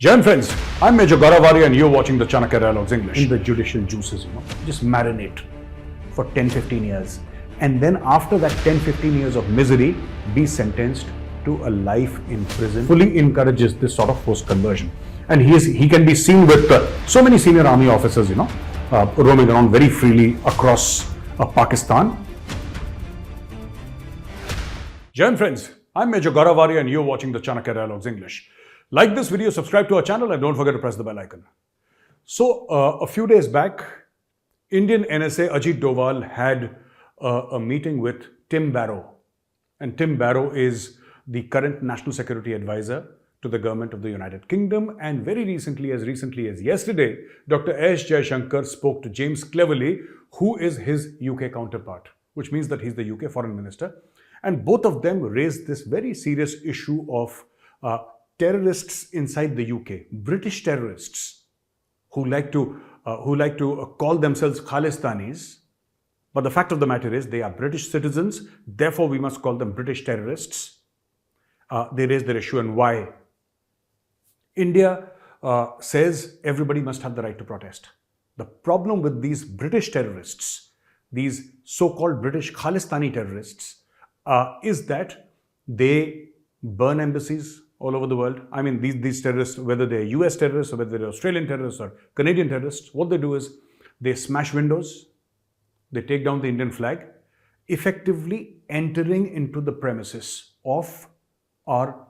Jai friends, I'm Major Gaurav and you're watching the Chanakya Dialogues English. In the judicial juices, just marinate for 10-15 years. And then after that 10-15 years of misery, be sentenced to a life in prison. Fully encourages this sort of forced conversion. And he can be seen with so many senior army officers, roaming around very freely across Pakistan. Jai friends, I'm Major Gaurav and you're watching the Chanakya Dialogues English. Like this video, subscribe to our channel and don't forget to press the bell icon. So, a few days back, Indian NSA Ajit Doval had a meeting with Tim Barrow. And Tim Barrow is the current National Security Advisor to the government of the United Kingdom. And very recently as yesterday, Dr. S. Jaishankar spoke to James Cleverly, who is his UK counterpart, which means that he's the UK Foreign Minister. And both of them raised this very serious issue of terrorists inside the UK, British terrorists who like to call themselves Khalistanis, but the fact of the matter is they are British citizens, therefore we must call them British terrorists. They raised their issue and why. India says everybody must have the right to protest. The problem with these British terrorists, these so-called British Khalistani terrorists, is that they burn embassies all over the world. I mean, these terrorists, whether they're US terrorists or whether they're Australian terrorists or Canadian terrorists, what they do is they smash windows, they take down the Indian flag, effectively entering into the premises of our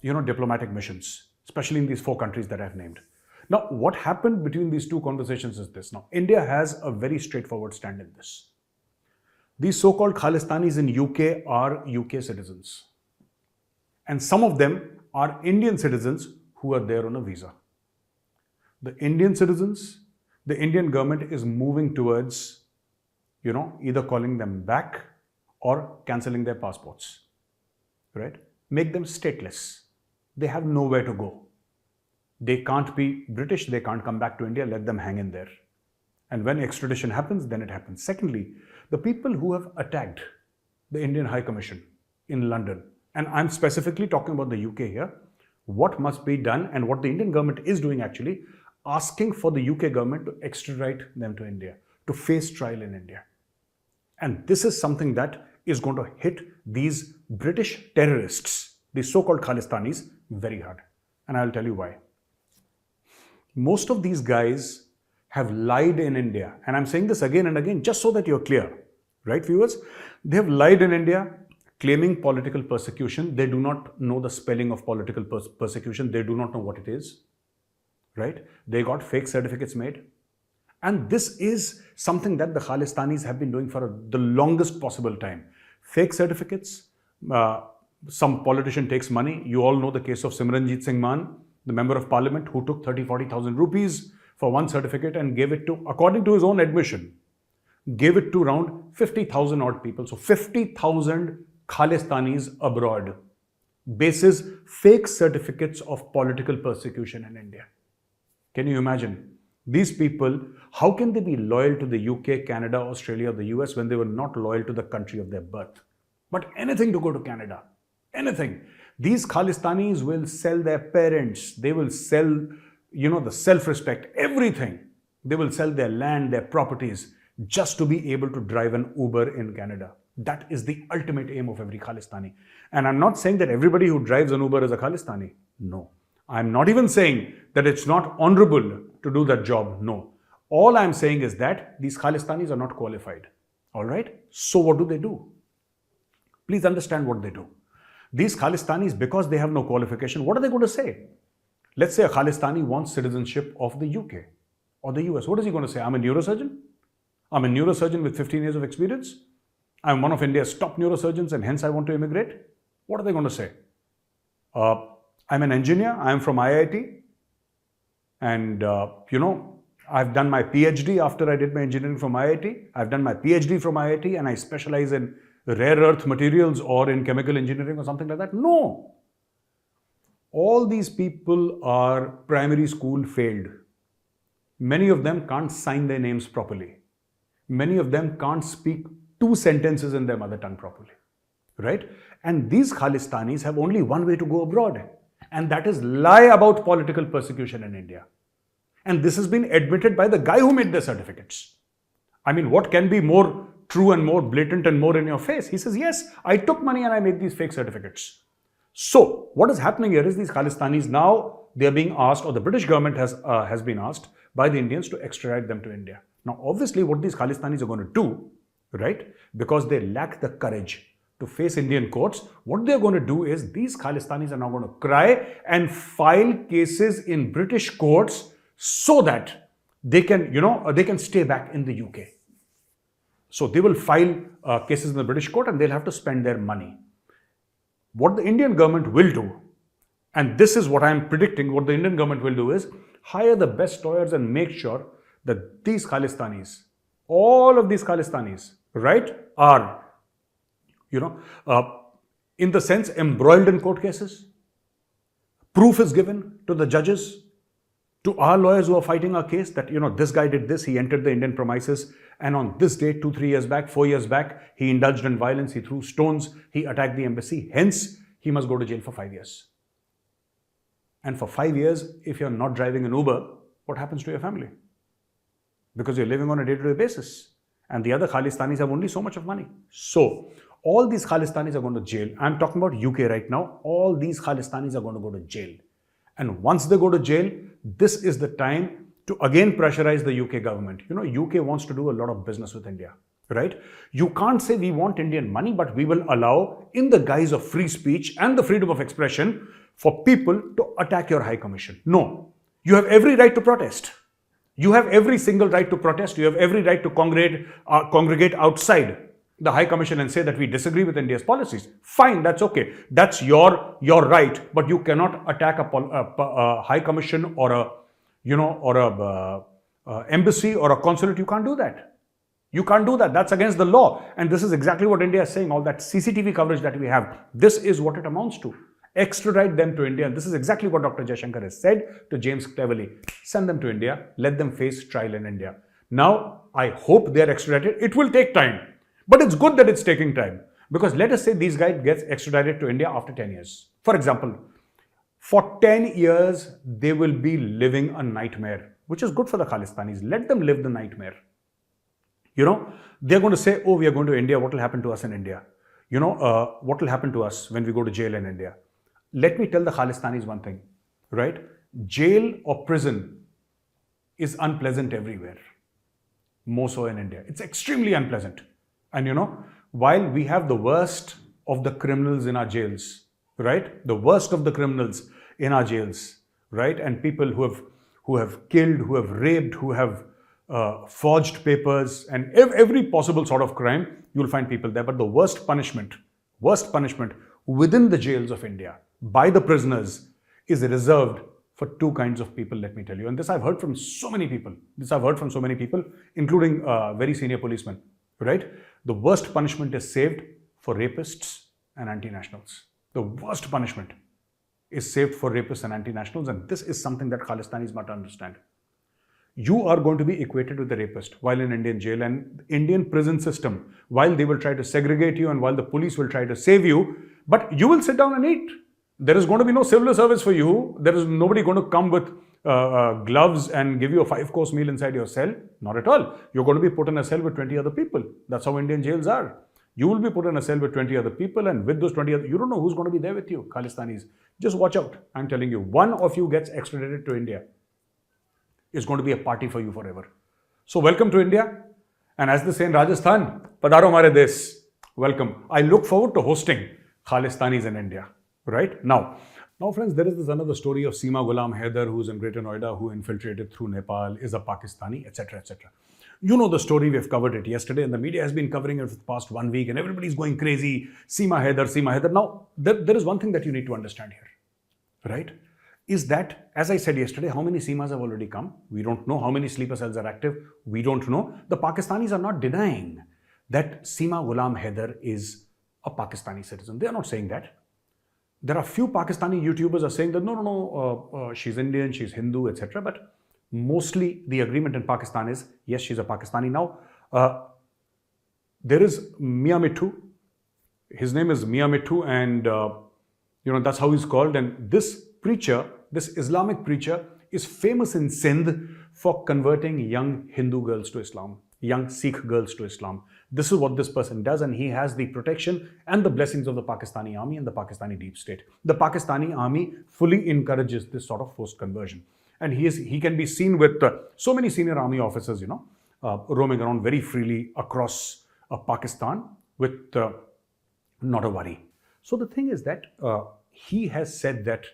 diplomatic missions, especially in these 4 countries that I've named. Now, what happened between these 2 conversations is this. Now, India has a very straightforward stand in this. These so-called Khalistanis in UK are UK citizens. And some of them are Indian citizens who are there on a visa. The Indian citizens, the Indian government is moving towards, either calling them back or cancelling their passports, right? Make them stateless. They have nowhere to go. They can't be British, they can't come back to India, let them hang in there. And when extradition happens, then it happens. Secondly, the people who have attacked the Indian High Commission in London, and I'm specifically talking about the UK here, what must be done and what the Indian government is doing actually, asking for the UK government to extradite them to India, to face trial in India. And this is something that is going to hit these British terrorists, these so-called Khalistanis, very hard. And I'll tell you why. Most of these guys have lied in India. And I'm saying this again and again just so that you're clear, right viewers? They have lied in India, claiming political persecution. They do not know the spelling of political persecution. They do not know what it is, right? They got fake certificates made. And this is something that the Khalistanis have been doing for the longest possible time. Fake certificates, some politician takes money. You all know the case of Simranjit Singh Mann, the member of parliament who took 30,000-40,000 rupees for one certificate and gave it to, according to his own admission, gave it to around 50,000 odd people. So 50,000 Khalistanis abroad, basis fake certificates of political persecution in India. Can you imagine? These people, how can they be loyal to the UK, Canada, Australia, the US when they were not loyal to the country of their birth? But anything to go to Canada, anything. These Khalistanis will sell their parents, they will sell, the self-respect, everything. They will sell their land, their properties, just to be able to drive an Uber in Canada. That is the ultimate aim of every Khalistani. And I'm not saying that everybody who drives an Uber is a Khalistani. No. I'm not even saying that it's not honorable to do that job. No. All I'm saying is that these Khalistanis are not qualified. All right? So what do? Please understand what they do. These Khalistanis, because they have no qualification, what are they going to say? Let's say a Khalistani wants citizenship of the UK or the US. What is he going to say? I'm a neurosurgeon. I'm a neurosurgeon with 15 years of experience. I'm one of India's top neurosurgeons and hence I want to immigrate. What are they going to say? I'm an engineer. I'm from IIT. And, I've done my PhD after I did my engineering from IIT. I've done my PhD from IIT and I specialize in rare earth materials or in chemical engineering or something like that. No. All these people are primary school failed. Many of them can't sign their names properly. Many of them can't speak 2 sentences in their mother tongue properly, right? And these Khalistanis have only one way to go abroad, and that is lie about political persecution in India. And this has been admitted by the guy who made the certificates. I mean, what can be more true and more blatant and more in your face? He says, yes, I took money and I made these fake certificates. So what is happening here is these Khalistanis now, they are being asked, or the British government has been asked by the Indians to extradite them to India. Now, obviously, what these Khalistanis are going to do, right, because they lack the courage to face Indian courts, what they're going to do is these Khalistanis are now going to cry and file cases in British courts so that they can, they can stay back in the UK. So they will file cases in the British court and they'll have to spend their money. What the Indian government will do, and this is what I'm predicting, what the Indian government will do is hire the best lawyers and make sure that these Khalistanis, all of these Khalistanis, right, are, in the sense embroiled in court cases. Proof is given to the judges, to our lawyers who are fighting our case that, this guy did this, he entered the Indian premises, and on this date, 2-3 years back, 4 years back, he indulged in violence, he threw stones, he attacked the embassy, hence, he must go to jail for 5 years. And for 5 years, if you're not driving an Uber, what happens to your family? Because you're living on a day-to-day basis. And the other Khalistanis have only so much of money. So, all these Khalistanis are going to jail. I'm talking about UK right now. All these Khalistanis are going to go to jail. And once they go to jail, this is the time to again pressurize the UK government. UK wants to do a lot of business with India, right? You can't say we want Indian money, but we will allow, in the guise of free speech and the freedom of expression, for people to attack your High Commission. No, you have every right to protest. You have every single right to protest. You have every right to congregate outside the High Commission and say that we disagree with India's policies. Fine, that's okay. That's your right. But you cannot attack a High Commission or a embassy or a consulate. You can't do that. You can't do that. That's against the law. And this is exactly what India is saying. All that CCTV coverage that we have, this is what it amounts to. Extradite them to India. And this is exactly what Dr. Jaishankar has said to James Cleverly. Send them to India. Let them face trial in India. Now, I hope they are extradited. It will take time. But it's good that it's taking time. Because let us say these guys get extradited to India after 10 years. For example, for 10 years, they will be living a nightmare, which is good for the Khalistanis. Let them live the nightmare. They're going to say, oh, we are going to India. What will happen to us in India? What will happen to us when we go to jail in India? Let me tell the Khalistanis one thing, right? Jail or prison is unpleasant everywhere. More so in India. It's extremely unpleasant. And while we have the worst of the criminals in our jails, right? The worst of the criminals in our jails, right? And people who have killed, who have raped, who have forged papers, and every possible sort of crime, you'll find people there. But the worst punishment within the jails of India by the prisoners is reserved for two kinds of people, let me tell you. And this I've heard from so many people. Including very senior policemen, right? The worst punishment is saved for rapists and anti-nationals. The worst punishment is saved for rapists and anti-nationals, and this is something that Khalistanis must understand. You are going to be equated with the rapist while in Indian jail, and Indian prison system, while they will try to segregate you and while the police will try to save you, but you will sit down and eat. There is going to be no civil service for you. There is nobody going to come with gloves and give you a 5-course meal inside your cell. Not at all. You're going to be put in a cell with 20 other people. That's how Indian jails are. You will be put in a cell with 20 other people, and with those 20 other, you don't know who's going to be there with you, Khalistanis. Just watch out. I'm telling you, one of you gets extradited to India. It's going to be a party for you forever. So welcome to India. And as they say in Rajasthan, Padaro Mare Desh. Welcome. I look forward to hosting Khalistanis in India. Right? Now friends, there is this another story of Seema Ghulam Haider, who's in Greater Noida, who infiltrated through Nepal, is a Pakistani, etc., etc. You know the story, we've covered it yesterday, and the media has been covering it for the past 1 week, and everybody's going crazy. Seema Haider. Now, there is one thing that you need to understand here, right? Is that, as I said yesterday, how many Seemas have already come? We don't know. How many sleeper cells are active? We don't know. The Pakistanis are not denying that Seema Ghulam Haider is a Pakistani citizen. They are not saying that. There are few Pakistani YouTubers are saying that no, she's Indian, she's Hindu, etc. But mostly the agreement in Pakistan is, yes, she's a Pakistani. Now, there is Mia Mithu. His name is Mia Mithu, and that's how he's called. And this preacher, this Islamic preacher, is famous in Sindh for converting young Hindu girls to Islam, young Sikh girls to Islam. This is what this person does, and he has the protection and the blessings of the Pakistani army and the Pakistani deep state. The Pakistani army fully encourages this sort of forced conversion. And he can be seen with so many senior army officers, roaming around very freely across Pakistan with not a worry. So the thing is that he has said that,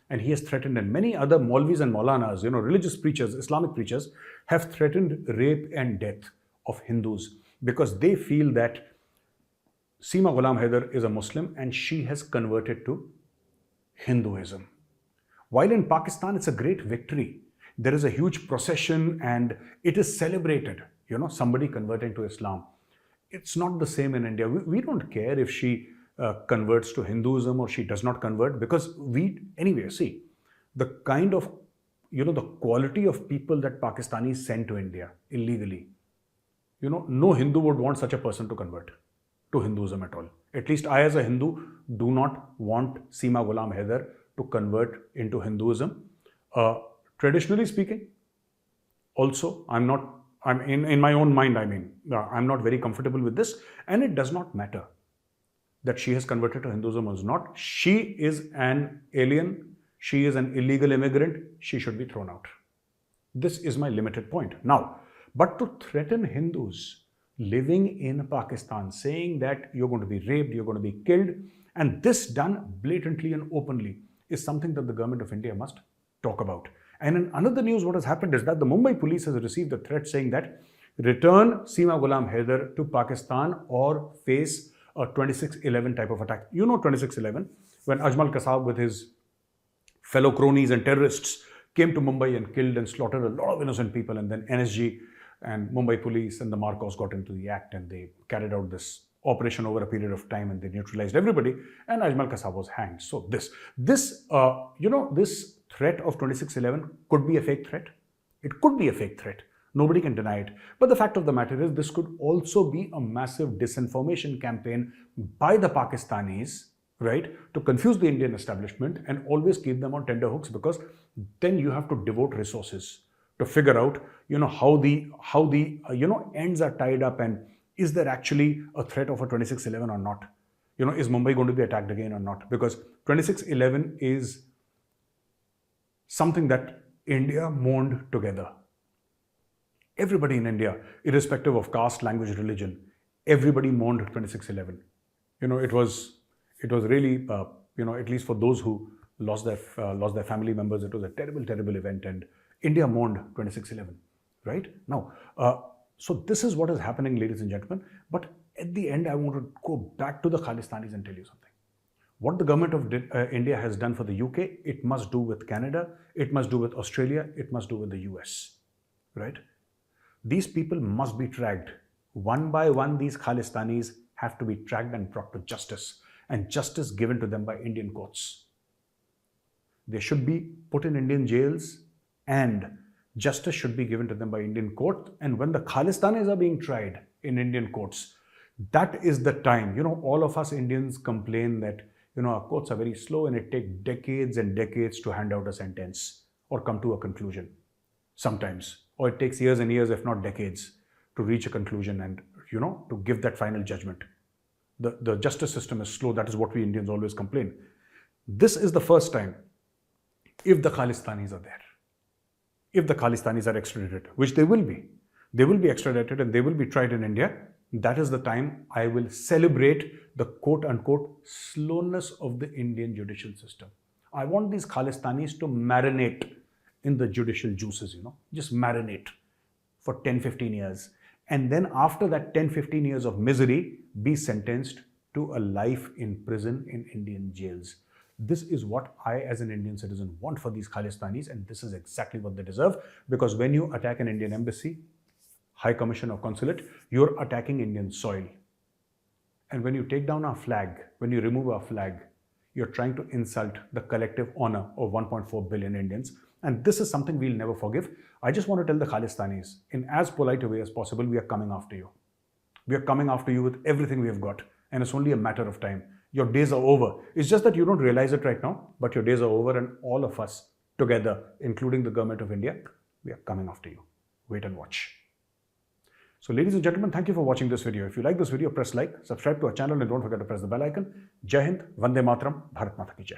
and he has threatened, and many other Maulvis and Maulanas, religious preachers, Islamic preachers, have threatened rape and death of Hindus because they feel that Seema Ghulam Haider is a Muslim and she has converted to Hinduism. While in Pakistan, it's a great victory. There is a huge procession and it is celebrated, somebody converting to Islam. It's not the same in India. We don't care if she converts to Hinduism or she does not convert, because see, the kind of, the quality of people that Pakistanis send to India illegally, no Hindu would want such a person to convert to Hinduism at all. At least I, as a Hindu, do not want Seema Ghulam Haider to convert into Hinduism. Traditionally speaking, also, I'm in my own mind, I'm not very comfortable with this, and it does not matter that she has converted to Hinduism or not. She is an alien, she is an illegal immigrant, she should be thrown out. This is my limited point. Now, but to threaten Hindus living in Pakistan, saying that you're going to be raped, you're going to be killed, and this done blatantly and openly, is something that the government of India must talk about. And in another news, what has happened is that the Mumbai police has received a threat saying that return Seema Ghulam Haider to Pakistan or face a 26/11 type of attack. 26/11, when Ajmal Kasab with his fellow cronies and terrorists came to Mumbai and killed and slaughtered a lot of innocent people, and then NSG and Mumbai police and the Marcos got into the act and they carried out this operation over a period of time and they neutralized everybody, and Ajmal Kasab was hanged. So this threat of 26/11 could be a fake threat. It could be a fake threat. Nobody can deny it. But the fact of the matter is, this could also be a massive disinformation campaign by the Pakistanis, right, to confuse the Indian establishment and always keep them on tender hooks, because then you have to devote resources to figure out, how the ends are tied up, and is there actually a threat of a 26/11 or not? Is Mumbai going to be attacked again or not? Because 26/11 is something that India mourned together. Everybody in India, irrespective of caste, language, religion, everybody mourned 26/11. It was really, at least for those who lost their family members, it was a terrible, terrible event, and India mourned 26/11, right? Now, so this is what is happening, ladies and gentlemen. But at the end, I want to go back to the Khalistanis and tell you something. What the government of India has done for the UK, it must do with Canada, it must do with Australia, it must do with the US, right? These people must be dragged. One by one, these Khalistanis have to be dragged and brought to justice, and justice given to them by Indian courts. They should be put in Indian jails, and justice should be given to them by Indian court. And when the Khalistanis are being tried in Indian courts, that is the time. All of us Indians complain that, our courts are very slow and it takes decades and decades to hand out a sentence or come to a conclusion sometimes. Or it takes years and years, if not decades, to reach a conclusion and, to give that final judgment. The justice system is slow. That is what we Indians always complain. This is the first time, if the Khalistanis are there, if the Khalistanis are extradited, which they will be extradited and they will be tried in India, that is the time I will celebrate the quote-unquote slowness of the Indian judicial system. I want these Khalistanis to marinate in the judicial juices, just marinate for 10-15 years. And then after that 10-15 years of misery, be sentenced to a life in prison in Indian jails. This is what I, as an Indian citizen, want for these Khalistanis, and this is exactly what they deserve. Because when you attack an Indian embassy, High Commission or Consulate, you're attacking Indian soil. And when you take down our flag, when you remove our flag, you're trying to insult the collective honor of 1.4 billion Indians. And this is something we'll never forgive. I just want to tell the Khalistanis, in as polite a way as possible, we are coming after you. We are coming after you with everything we have got. And it's only a matter of time. Your days are over. It's just that you don't realize it right now, but your days are over, and all of us together, including the government of India, we are coming after you. Wait and watch. So ladies and gentlemen, thank you for watching this video. If you like this video, press like, subscribe to our channel, and don't forget to press the bell icon. Jai Hind, Vande Mataram, Bharat Mata Ki Jai.